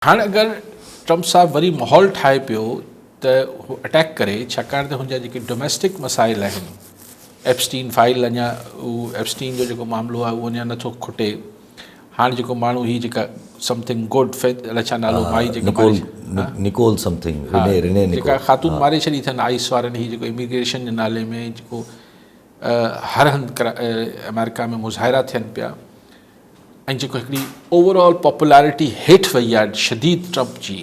हाँ अगर ट्रम्प साहब वरी माहौल ठाहे पियो त हू अटैक करे छाकाणि त हुनजा जेके डोमेस्टिक मसाइल आहिनि एप्स्टीन फाइल अञा उहो एप्स्टीन जो जेको मामिलो आहे उहो अञा नथो खुटे। हाणे जेको माण्हू ही जेका समथिंग गुड फेथ अलाए छा नालो माई जेका निकोल समथिंग जेका ख़ातून मारे छॾी अथनि आइस वारनि ही जेको इमिग्रेशन जे नाले में जेको हर हंधि अमेरिका में मुज़ाहिरा थियनि पिया ऐं जेको हिकिड़ी ओवरऑल पॉपुलैरिटी हेठि वई आहे शदीद ट्रम्प जी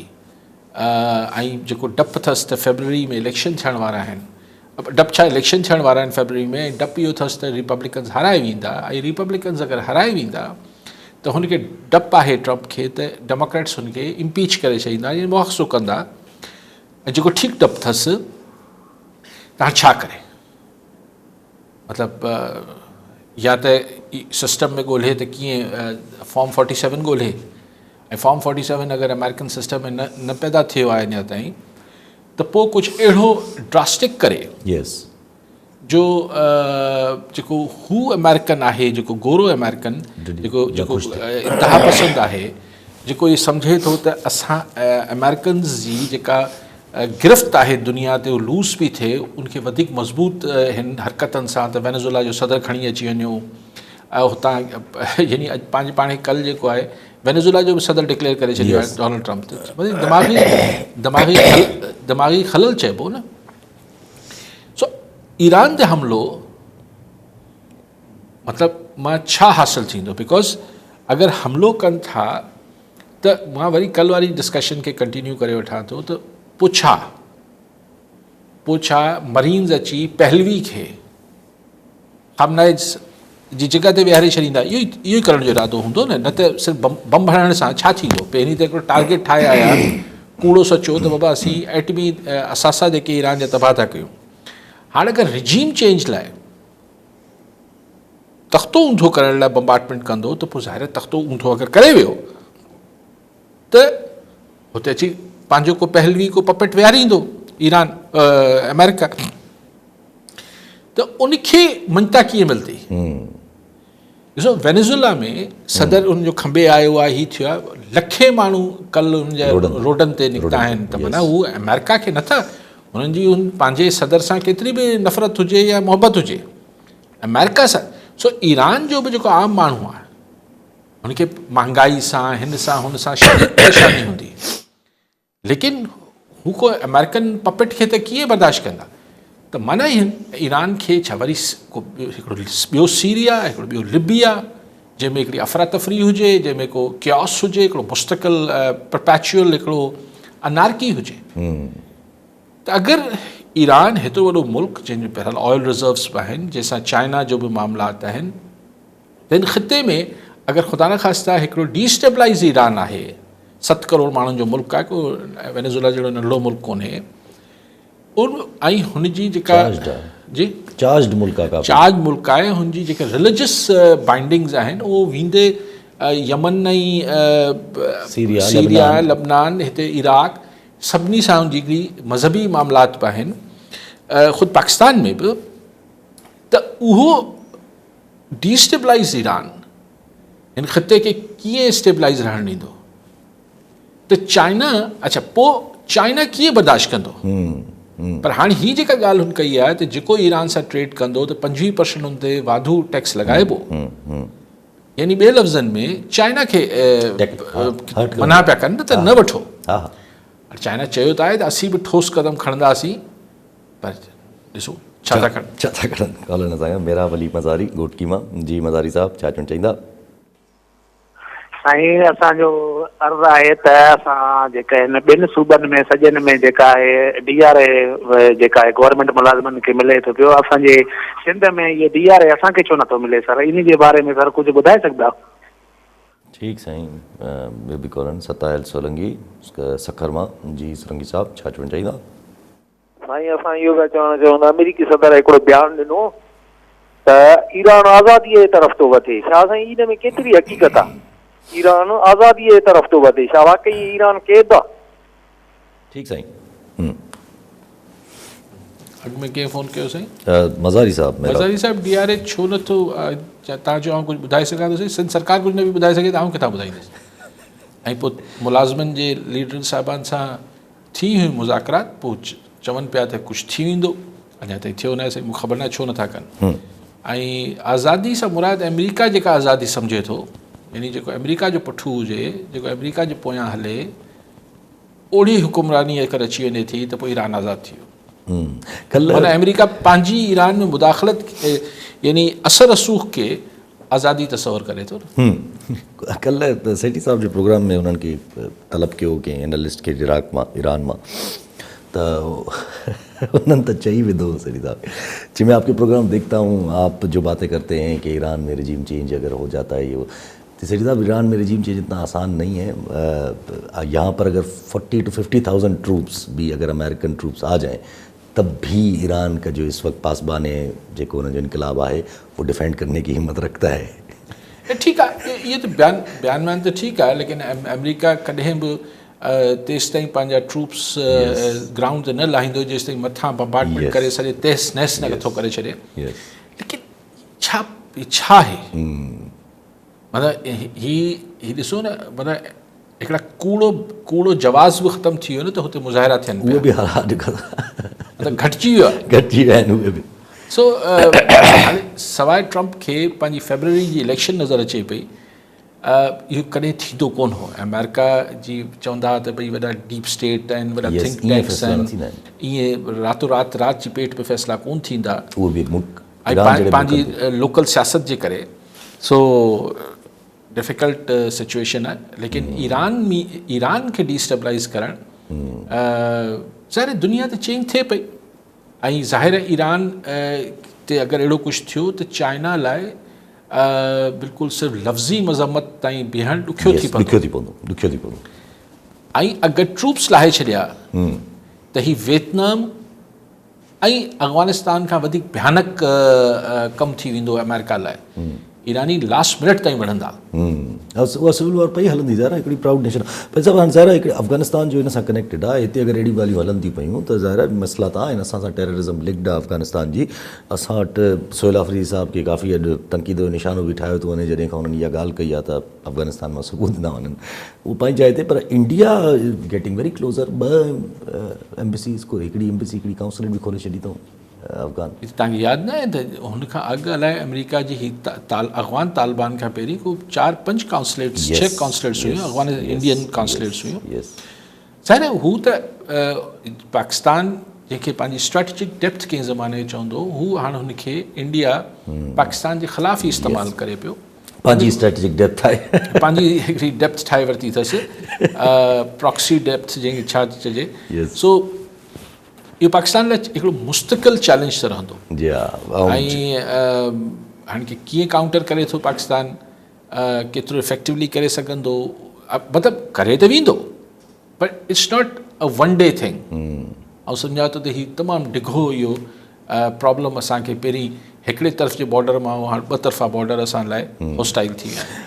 ऐं जेको डपु अथसि त फेबरवरी में इलेक्शन थियण वारा आहिनि डपु छा इलेक्शन थियण वारा आहिनि फेबरवरी में ऐं डपु इहो अथसि त रिपब्लिकन्स हाराए वेंदा ऐं रिपब्लिकन्स अगरि हाराए वेंदा त हुनखे डपु आहे ट्रम्प खे त डेमोक्रेट्स हुनखे इम्पीच करे छॾींदा या मुआख़ज़ो कंदा ऐं जेको ठीकु डपु अथसि त हाणे छा करे मतिलबु या त सिस्टम में ॻोल्हे त कीअं फॉर्म 47 ॻोल्हे ऐं फॉर्म 47 अगरि अमेरिकन सिस्टम में न पैदा थियो आहे अञा ताईं त पोइ कुझु अहिड़ो ड्रास्टिक करे जो जेको हू अमेरिकन आहे जेको गोरो अमेरिकन जेको इंतिहा पसंदि आहे जेको इहो सम्झे थो त असां अमेरिकन्स जी जेका गिरफ़्त आहे दुनिया ते उहो लूज़ बि थिए उनखे वधीक मज़बूत हिन हरकतनि सां त वेनेज़ुएला जो सदर खणी अची वञो हुतां यानी अॼु पंहिंजे पाण खे कल्ह जेको आहे वेनेज़ुएला जो बि सदर डिक्लेयर करे छॾियो आहे डोनाल्ड ट्रम्प ते दिमाग़ी ख़लल चइबो न। सो ईरान ते हमिलो मतिलबु मां छा हासिलु थींदो बिकॉज़ अगरि हमिलो कनि था त मां वरी कल्ह वारी डिस्कशन खे कंटिन्यू करे वठां थो त पोइ छा मरीन्स अची पहलवी खे खामनाइज़ जी जॻह ते विहारे छॾींदा इहो ई करण जो इरादो हूंदो न त सिर्फ़ु बम हणण सां छा थींदो। पहिरीं त हिकिड़ो टारगेट ठाहे आया कूड़ो सचो त बाबा असीं एटमी असासा जेके ईरान जा तबाह था कयूं। हाणे अगरि रिजीम चेंज लाइ तख़्तो ऊंधो करण लाइ बम्बार्टमेंट कंदो त पोइ ज़ाहिर तख़्तो ऊंधो अगरि करे वियो त हुते अची पंहिंजो को पहलवी को पपेट विहारींदो ईरान अमेरिका त उनखे मञता कीअं मिलंदी। ॾिसो वेनेज़ुएला में सदर उनजो खंबे आयो आहे हीअ थियो आहे लखे माण्हू कल्ह उनजा रोडनि ते निकिता आहिनि त माना हू अमेरिका खे नथा हुननि जी उन पंहिंजे सदर सां केतिरी बि नफ़रत हुजे या मोहबत हुजे अमेरिका सां सो ईरान जो बि जेको आम माण्हू आहे हुनखे महांगाई सां हिन सां हुन सां परेशानी हूंदी लेकिन हू को अमेरिकन पपेट खे त कीअं बर्दाश्त कंदा त माना ईरान खे छा वरी हिकिड़ो ॿियो सीरिया हिकिड़ो ॿियो लिबिया जंहिंमें हिकिड़ी अफ़रा तफ़री हुजे जंहिंमें को क्यास हुजे हिकिड़ो मुस्तक़िल परपैचुअल हिकिड़ो अनारकी हुजे त अगरि ईरान हेतिरो वॾो मुल्क जंहिंजो बहरहाल ऑयल रिज़र्व्स बि आहिनि जंहिंसां चाइना जो बि मामलात आहिनि त हिन ख़िते में अगरि ख़ुदा न ख़ास्ता हिकिड़ो डिस्टेबलाइज़ ईरान आहे 7 करोड़ माण्हुनि जो मुल्क आहे को वेनेज़ुएला जहिड़ो नंढड़ो मुल्क कोन्हे ऐं हुनजी जेका जी चार्ज मुल्क आहे हुनजी जेके रिलीजियस बाइंडिंग्स आहिनि उहो वेंदे यमन ऐं सीरिया लबनान हिते इराक सभिनी सां हुनजी हिकिड़ी मज़हबी मामलात बि आहिनि ख़ुदि पाकिस्तान में बि त उहो डिस्टेबलाइज़ ईरान हिन ख़िते खे कीअं स्टेबलाइज़ रहणु ॾींदो त चाइना अच्छा पोइ चाइना कीअं बर्दाश्त कंदो पर हाणे हीअ जेका ॻाल्हि हुन कई आहे त जेको ईरान सां ट्रेड कंदो त 25% हुन ते वाधू टैक्स लॻाइबो यानी ॿिए लफ़्ज़नि में चाइना खे मना पिया कनि त न वठो। चाइना चयो त आहे त असीं बि ठोस क़दम खणंदासीं पर ॾिसो छा था खणनि। मेरा वली मज़ारी घोटकी मां जी मज़ारी साहब छा चवणु चाहींदा। साईं असांजो अर्ज़ु आहे त असां जेका हिन ॿिनि सूबनि में सॼनि में जेका आहे DRA जेका आहे गवर्नमेंट मुलाज़िमनि खे मिले थो पियो असांजे सिंध में इहे DRA असांखे छो नथो मिले सर इन जे बारे में सर कुझु ॿुधाए सघंदा। ठीकु साईं ॿियो बि कॉलन सतायल सोलंगी सखर मां जी सोलंगी साहब छा चवणु चाहींदा। साईं असां इहो पिया चवणु चाहूं अमेरिकी सदर हिकिड़ो बयानु ॾिनो त ईरान आज़ादीअ जे तरफ़ थो वधे छा साईं इन में केतिरी हक़ीक़त आहे ईरान आज़ादीअ जे तरफ़ थो वधे छा वाकई ईरान क़ैद आहे। ठीकु साईं अॻु में कंहिं फ़ोन कयो साईं मज़ारी साहिबु DRA छो नथो तव्हां चयो कुझु ॿुधाए सघां थो साईं सिंध सरकार कुझु न बि ॿुधाए सघे त आउं किथां ॿुधाईंदुसि ऐं पोइ मुलाज़िमनि जे लीडरनि साहिबान सां थी हुयूं मुज़ाकरात, पोइ चवनि पिया त कुझु थी वेंदो, अञा ताईं थियो न आहे, मूंखे ख़बर न आहे छो नथा कनि। ऐं आज़ादी सां मुराद अमेरिका जेका आज़ादी सम्झे थो, यानी जेको अमेरिका जो पुठू हुजे, जेको अमेरिका जे पोयां हले, ओड़ी हुकुमरानी अगरि अची वञे थी त पोइ ईरान आज़ादु थी वियो। माना अमेरिका पंहिंजी ईरान में मुदाख़लत यानी असर रसूख़ के आज़ादी तस्वर करे थो न। कल्ह सेठी साहब जे प्रोग्राम में उन्हनि खे तलब कयो कंहिं एनालिस्ट खे इराक मां, ईरान मां, तो उन्होंने तो चाहिए विदो सेठी साहब जी, मैं आपके प्रोग्राम देखता हूँ, आप जो बातें करते हैं कि ईरान में रजीम चेंज अगर हो जाता है ये, तो सेठी साहब ईरान में रजीम चेंज इतना आसान नहीं है। यहाँ पर अगर 40,000 to 50,000 ट्रूप्स भी अगर अमेरिकन ट्रूप्स आ जाएं, तब भी ईरान का जो इस वक्त पासबान जेको उन जो इनकलाब है वो डिफेंड करने की हिम्मत रखता है। ठीक है, ये तो बयान में तो ठीक है, लेकिन अमेरिका कदें भी तेस ताईं पंहिंजा ट्रूप्स ग्राउंड ते न लाहींदो जेसि ताईं मथां बम्बार्डमेंट करे सॼे तहस नहस न नथो करे छॾे। लेकिन छा आहे, मतिलबु ही ॾिसो न, मतिलबु हिकिड़ा कूड़ो जवाज़ बि ख़तमु थी वियो न, त हुते मुज़ाहिरा थियनि उहे बि मतिलबु घटिजी वियो आहे, घटिजी विया आहिनि उहे बि। सो हाणे सवाइ ट्रम्प खे पंहिंजी फेबररी जी इलेक्शन नज़र अचे पई, इहो कॾहिं थींदो कोन हो। अमेरिका जी चवंदा त भई वॾा डीप स्टेट आहिनि, वॾा थिंक टैंक्स आहिनि, ईअं राति जी पेट पे फ़ैसिला कोन थींदा, ऐं पंहिंजी लोकल सियासत जे करे। सो डिफ़िकल्ट सिचुएशन आहे। लेकिन ईरान खे डिस्टेबलाइज़ करणु ज़ाहिर दुनिया ते चेंज थिए पई, ऐं ज़ाहिर ईरान ते अगरि अहिड़ो कुझु थियो त चाइना लाइ बिल्कुलु सिर्फ़ु लफ़्ज़ी मज़म्मत ताईं बीहणु ॾुखियो थी पवंदो। ऐं अगरि ट्रूप्स लाहे छॾिया त ही वियतनाम ऐं अफ़गानिस्तान खां वधीक भयानक कमु थी वेंदो अमेरिका लाइ। ईरानी लास्ट मिनट ताईं वढ़ंदा। उहा सिविल वॉर पई हलंदी ज़ाहिर हिकिड़ी प्राउड नेशन पर सभु हाणे ज़ाहिर हिकिड़े अफ़गानिस्तान जो हिन सां कनेक्टेड आहे। हिते अगरि अहिड़ी ॻाल्हियूं हलनि थी पियूं त ज़ाहिर मसइला त आहिनि। असां सां टेररिज़म लिंक्ड आहे अफ़गानिस्तान जी। असां वटि सोहेल आफ़रीदी साहब खे काफ़ी अॼु तनक़ीद जो निशानो बि ठाहियो थो वञे जॾहिं खां हुननि इहा ॻाल्हि कई आहे त अफ़गानिस्तान मां सबूत न वञनि, उहो पंहिंजी जाइ ते। पर India getting very closer. 2 embassies को हिकिड़ी एम्बेसी हिकिड़ी काउंसलेट बि खोले छॾी अथऊं अफ़गान। तव्हांखे यादि न आहे त हुनखां अॻु अलाए अमेरिका जी ही अफ़गान तालिबान खां पहिरीं को 4-5 काउंसलेट्स 6 काउंसलेट्स हुयूं, अफ़गान इंडियन काउंसलेट्स हुयूं। ज़ाहिर हू त पाकिस्तान जंहिंखे पंहिंजी स्ट्रेटेजिक डेप्थ कंहिं ज़माने चवंदो, हू हाणे हुनखे इंडिया पाकिस्तान जे ख़िलाफ़ ई इस्तेमालु करे पियो। पंहिंजी स्ट्रेटेजिक डेप्थ आहे, पंहिंजी हिकिड़ी डेप्थ ठाहे वरिती अथसि, प्रॉक्सी डेप्थ जंहिंखे छा चइजे। सो इहो पाकिस्तान लाइ हिकिड़ो मुस्तक़िल चैलेंज त रहंदो। ऐं हाणे कीअं काउंटर करे थो पाकिस्तान, केतिरो इफेक्टिवली करे सघंदो, मतिलबु करे त वेंदो, but it's not a one day thing. ऐं सम्झा थो त हीउ तमामु डिघो इहो प्रॉब्लम असांखे पहिरीं हिकिड़े तरफ़ जे बॉर्डर मां हाणे 2 तरफ़ा बॉर्डर असां लाइ हॉस्टाइल थी विया आहिनि।